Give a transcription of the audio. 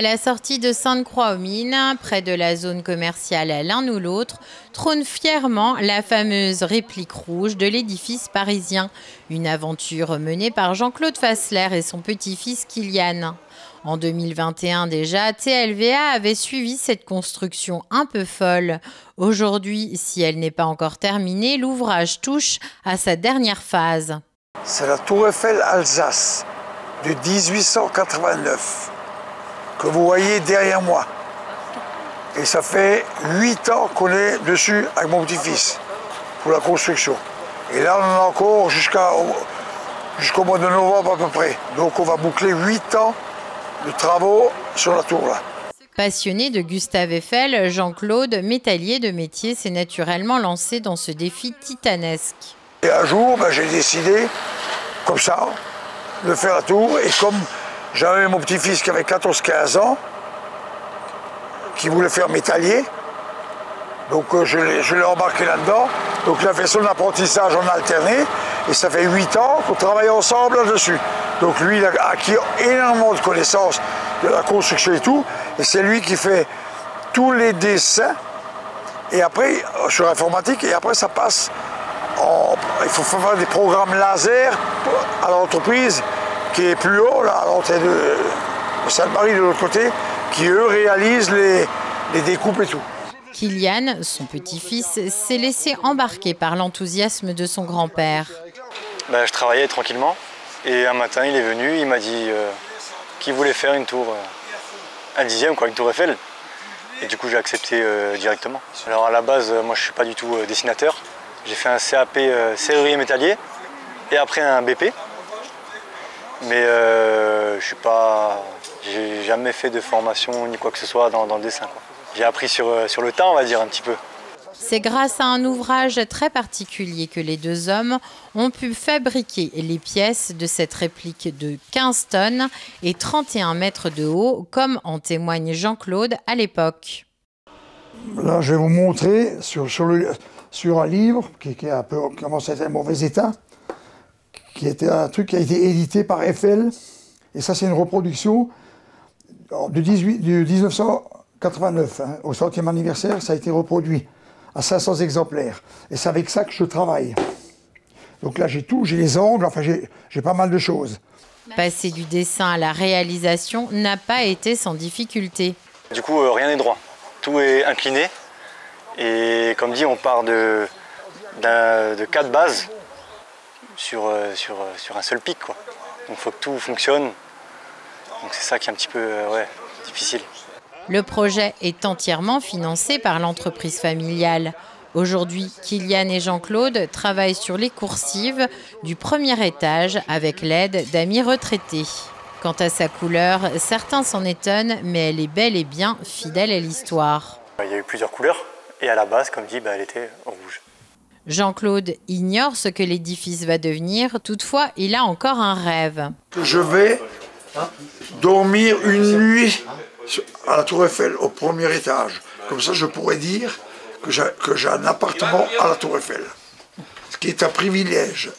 À la sortie de Sainte-Croix-aux-Mines, près de la zone commerciale l'un ou l'autre, trône fièrement la fameuse réplique rouge de l'édifice parisien. Une aventure menée par Jean-Claude Fassler et son petit-fils Kylian. En 2021 déjà, TLVA avait suivi cette construction un peu folle. Aujourd'hui, si elle n'est pas encore terminée, l'ouvrage touche à sa dernière phase. C'est la Tour Eiffel Alsace de 1889 que vous voyez derrière moi. Et ça fait 8 ans qu'on est dessus avec mon petit-fils pour la construction. Et là, on en a encore jusqu'au mois de novembre à peu près. Donc on va boucler 8 ans de travaux sur la tour là. Passionné de Gustave Eiffel, Jean-Claude, métallier de métier, s'est naturellement lancé dans ce défi titanesque. Et un jour, j'ai décidé, comme ça, de faire la tour. Et comme j'avais mon petit-fils qui avait 14-15 ans, qui voulait faire métallier, donc je l'ai embarqué là-dedans. Donc il a fait son apprentissage en alterné. Et ça fait 8 ans qu'on travaille ensemble là-dessus. Donc lui, il a acquis énormément de connaissances de la construction et tout. Et c'est lui qui fait tous les dessins. Et après, sur l'informatique, et après ça passe il faut faire des programmes laser à l'entreprise qui est plus haut, là, à l'entrée de Sainte-Marie de l'autre côté, qui eux réalisent les découpes et tout. Kylian, son petit-fils, s'est laissé embarquer par l'enthousiasme de son grand-père. Je travaillais tranquillement et un matin il est venu, il m'a dit qu'il voulait faire une tour, un dixième, une tour Eiffel. Et du coup j'ai accepté directement. Alors à la base, moi je ne suis pas du tout dessinateur. J'ai fait un CAP serrurier métallier et après un BP. Mais j'ai jamais fait de formation ni quoi que ce soit dans le dessin, quoi. J'ai appris sur le tas, on va dire, un petit peu. C'est grâce à un ouvrage très particulier que les deux hommes ont pu fabriquer les pièces de cette réplique de 15 tonnes et 31 mètres de haut, comme en témoigne Jean-Claude à l'époque. Là, je vais vous montrer sur un livre qui commence à être en mauvais état, qui était un truc qui a été édité par Eiffel. Et ça, c'est une reproduction de 1989. Au 100e anniversaire, ça a été reproduit à 500 exemplaires. Et c'est avec ça que je travaille. Donc là, j'ai tout, j'ai les angles, enfin, j'ai pas mal de choses. Passer du dessin à la réalisation n'a pas été sans difficulté. Du coup, rien n'est droit. Tout est incliné. Et comme dit, on part de 4 bases sur un seul pic, quoi. Donc il faut que tout fonctionne. Donc c'est ça qui est un petit peu difficile. Le projet est entièrement financé par l'entreprise familiale. Aujourd'hui, Kylian et Jean-Claude travaillent sur les coursives du premier étage avec l'aide d'amis retraités. Quant à sa couleur, certains s'en étonnent, mais elle est bel et bien fidèle à l'histoire. Il y a eu plusieurs couleurs et à la base, comme dit, elle était rouge. Jean-Claude ignore ce que l'édifice va devenir, toutefois il a encore un rêve. Je vais dormir une nuit à la Tour Eiffel au premier étage. Comme ça, je pourrais dire que j'ai un appartement à la Tour Eiffel, ce qui est un privilège.